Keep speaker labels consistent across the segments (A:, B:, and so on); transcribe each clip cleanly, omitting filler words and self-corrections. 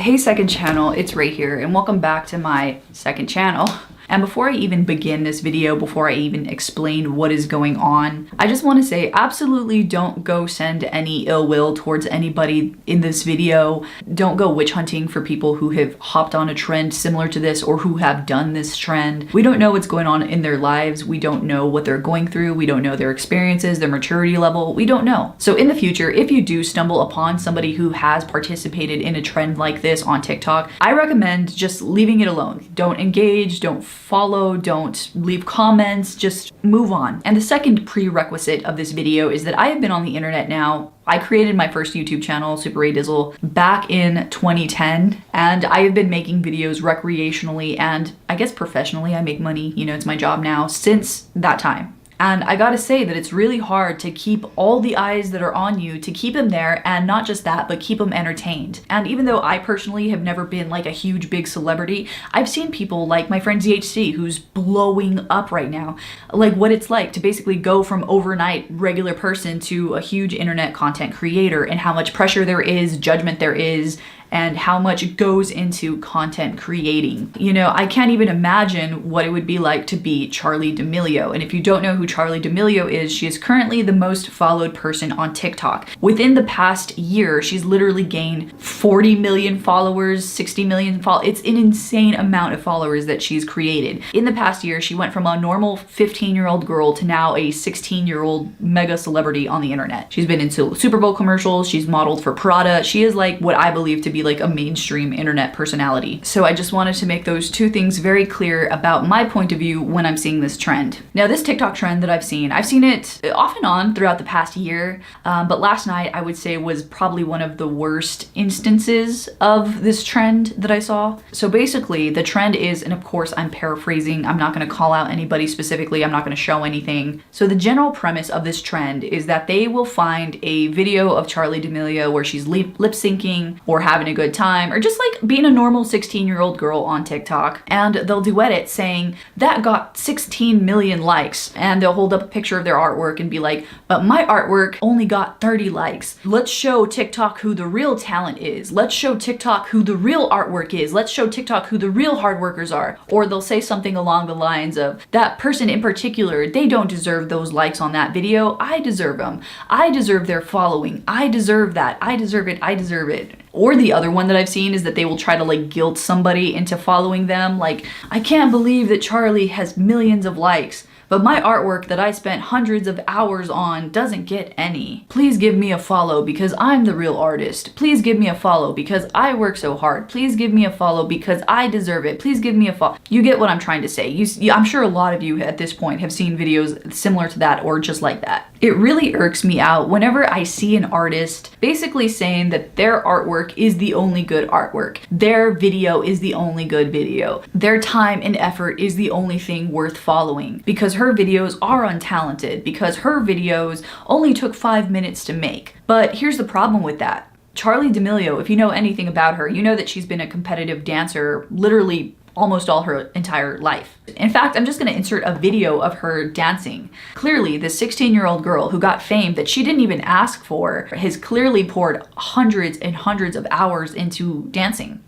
A: Hey second channel, it's Ray here and welcome back to my second channel. And before I even begin this video, before I even explain what is going on, I just want to say absolutely don't go send any ill will towards anybody in this video. Don't go witch hunting for people who have hopped on a trend similar to this or who have done this trend. We don't know what's going on in their lives. We don't know what they're going through. We don't know their experiences, their maturity level. We don't know. So in the future, if you do stumble upon somebody who has participated in a trend like this on TikTok, I recommend just leaving it alone. Don't engage, don't follow, don't leave comments, just move on. And the second prerequisite of this video is that I have been on the internet now. I created my first YouTube channel, Super Ray Dizzle, back in 2010, and I have been making videos recreationally and I guess professionally. I make money, you know, it's my job now, since that time. And I gotta say that it's really hard to keep all the eyes that are on you, to keep them there, and not just that, but keep them entertained. And even though I personally have never been like a huge big celebrity, I've seen people like my friend ZHC, who's blowing up right now, like what it's like to basically go from overnight regular person to a huge internet content creator, and how much pressure there is, judgment there is, and how much goes into content creating. You know, I can't even imagine what it would be like to be Charli D'Amelio. And if you don't know who Charli D'Amelio is, she is currently the most followed person on TikTok. Within the past year, she's literally gained 40 million followers, 60 million followers. It's an insane amount of followers that she's created. In the past year, she went from a normal 15-year-old girl to now a 16-year-old mega celebrity on the internet. She's been into Super Bowl commercials, she's modeled for Prada. She is like what I believe to be like a mainstream internet personality. So I just wanted to make those two things very clear about my point of view when I'm seeing this trend. Now this TikTok trend that I've seen it off and on throughout the past year, but last night I would say was probably one of the worst instances of this trend that I saw. So basically the trend is, and of course I'm paraphrasing, I'm not going to call out anybody specifically, I'm not going to show anything. So the general premise of this trend is that they will find a video of Charli D'Amelio where she's lip syncing or having a good time, or just like being a normal 16-year-old girl on TikTok, and they'll duet it saying that got 16 million likes, and they'll hold up a picture of their artwork and be like, but my artwork only got 30 likes. Let's show TikTok who the real talent is. Let's show TikTok who the real artwork is. Let's show TikTok who the real hard workers are. Or they'll say something along the lines of, that person in particular, they don't deserve those likes on that video. I deserve them. I deserve their following. I deserve that. I deserve it. I deserve it. Or the other one that I've seen is that they will try to like guilt somebody into following them. Like, I can't believe that Charli has millions of likes, but my artwork that I spent hundreds of hours on doesn't get any. Please give me a follow because I'm the real artist. Please give me a follow because I work so hard. Please give me a follow because I deserve it. Please give me a follow. You get what I'm trying to say. I'm sure a lot of you at this point have seen videos similar to that or just like that. It really irks me out whenever I see an artist basically saying that their artwork is the only good artwork. Their video is the only good video. Their time and effort is the only thing worth following because her videos are untalented, because her videos only took 5 minutes to make. But here's the problem with that. Charli D'Amelio, if you know anything about her, you know that she's been a competitive dancer literally almost all her entire life. In fact, I'm just gonna insert a video of her dancing. Clearly, this 16-year-old girl who got fame that she didn't even ask for has clearly poured hundreds and hundreds of hours into dancing.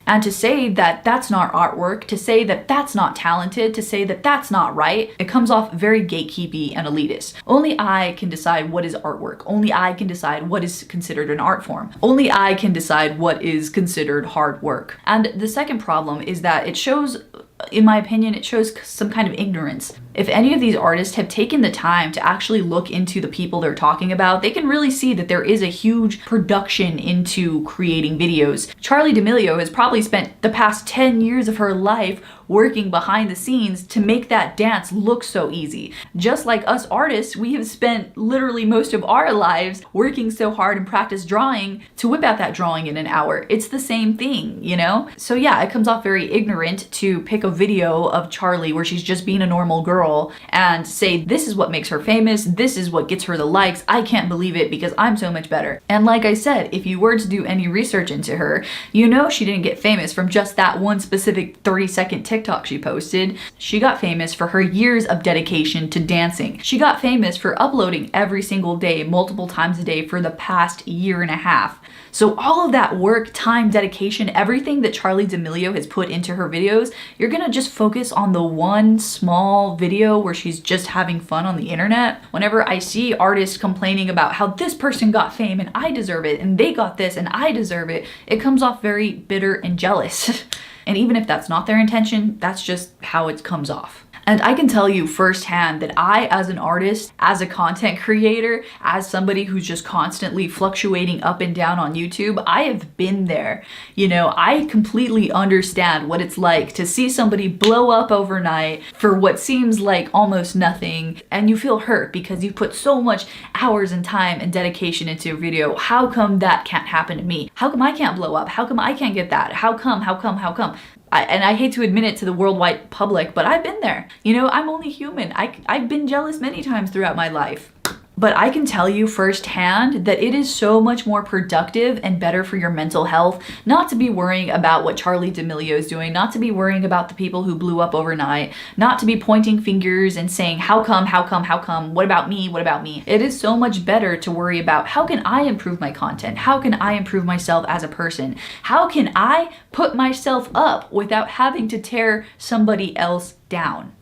A: And to say that that's not artwork, to say that that's not talented, to say that that's not right, it comes off very gatekeepy and elitist. Only I can decide what is artwork. Only I can decide what is considered an art form. Only I can decide what is considered hard work. And the second problem is that it shows, in my opinion, it shows some kind of ignorance. If any of these artists have taken the time to actually look into the people they're talking about, they can really see that there is a huge production into creating videos. Charli D'Amelio has probably spent the past 10 years of her life working behind the scenes to make that dance look so easy. Just like us artists, we have spent literally most of our lives working so hard and practice drawing to whip out that drawing in an hour. It's the same thing, you know? So yeah, it comes off very ignorant to pick a video of Charli where she's just being a normal girl girl and say, this is what makes her famous, this is what gets her the likes, I can't believe it because I'm so much better. And like I said, if you were to do any research into her, you know she didn't get famous from just that one specific 30-second TikTok she posted. She got famous for her years of dedication to dancing. She got famous for uploading every single day, multiple times a day for the past year and a half. So all of that work, time, dedication, everything that Charli D'Amelio has put into her videos, you're gonna just focus on the one small video where she's just having fun on the internet. Whenever I see artists complaining about how this person got fame and I deserve it, and they got this and I deserve it, it comes off very bitter and jealous. And even if that's not their intention, that's just how it comes off. And I can tell you firsthand that I, as an artist, as a content creator, as somebody who's just constantly fluctuating up and down on YouTube, I have been there. You know, I completely understand what it's like to see somebody blow up overnight for what seems like almost nothing, and you feel hurt because you put so much hours and time and dedication into your video. How come that can't happen to me? How come I can't blow up? How come I can't get that? How come? And I hate to admit it to the worldwide public, but I've been there. You know, I'm only human. I've been jealous many times throughout my life. But I can tell you firsthand that it is so much more productive and better for your mental health not to be worrying about what Charli D'Amelio is doing, not to be worrying about the people who blew up overnight, not to be pointing fingers and saying, how come, what about me? It is so much better to worry about, how can I improve my content? How can I improve myself as a person? How can I put myself up without having to tear somebody else down?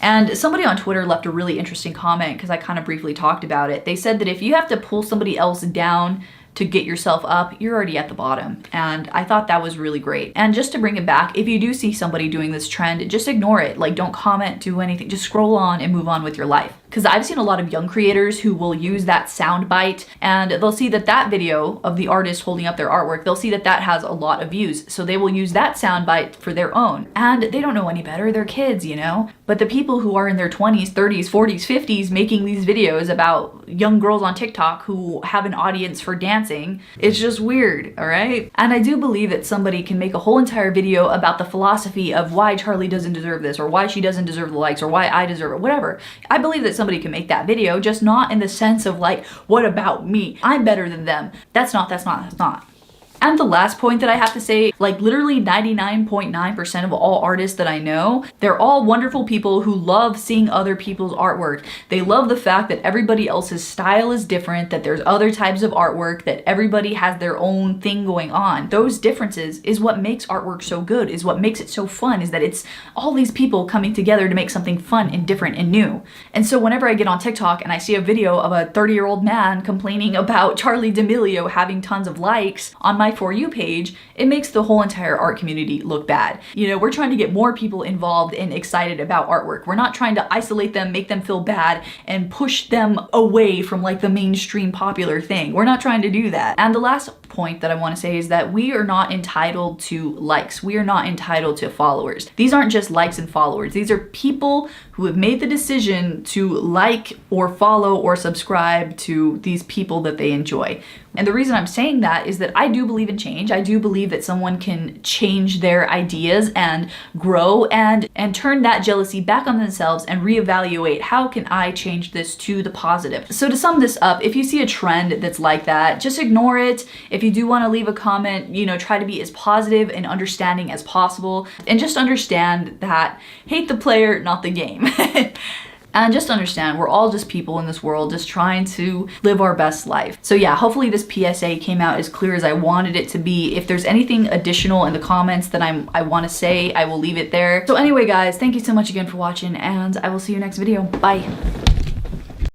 A: And somebody on Twitter left a really interesting comment because I kind of briefly talked about it. They said that if you have to pull somebody else down to get yourself up, you're already at the bottom. And I thought that was really great. And just to bring it back, if you do see somebody doing this trend, just ignore it. Like, don't comment, do anything, just scroll on and move on with your life. Because I've seen a lot of young creators who will use that sound bite and they'll see that that video of the artist holding up their artwork, they'll see that that has a lot of views. So they will use that sound bite for their own. And they don't know any better, they're kids, you know? But the people who are in their 20s, 30s, 40s, 50s making these videos about young girls on TikTok who have an audience for dancing, it's just weird, all right? And I do believe that somebody can make a whole entire video about the philosophy of why Charli doesn't deserve this, or why she doesn't deserve the likes, or why I deserve it, whatever. I believe that somebody can make that video, just not in the sense of like, what about me? I'm better than them. That's not. And the last point that I have to say, like literally 99.9% of all artists that I know, they're all wonderful people who love seeing other people's artwork. They love the fact that everybody else's style is different, that there's other types of artwork, that everybody has their own thing going on. Those differences is what makes artwork so good, is what makes it so fun, is that it's all these people coming together to make something fun and different and new. And so whenever I get on TikTok and I see a video of a 30-year-old man complaining about Charli D'Amelio having tons of likes on my For You page, it makes the whole entire art community look bad. You know, we're trying to get more people involved and excited about artwork. We're not trying to isolate them, make them feel bad, and push them away from like the mainstream popular thing. We're not trying to do that. And the last point that I want to say is that we are not entitled to likes. We are not entitled to followers. These aren't just likes and followers. These are people who have made the decision to like or follow or subscribe to these people that they enjoy. And the reason I'm saying that is that I do believe in change. I do believe that someone can change their ideas and grow and turn that jealousy back on themselves and reevaluate, how can I change this to the positive? So to sum this up, if you see a trend that's like that, just ignore it. If you do want to leave a comment, you know, try to be as positive and understanding as possible, and just understand that hate the player, not the game. And just understand, we're all just people in this world just trying to live our best life. So yeah, hopefully this PSA came out as clear as I wanted it to be. If there's anything additional in the comments that I want to say, I will leave it there. So anyway guys, thank you so much again for watching, and I will see you next video. Bye.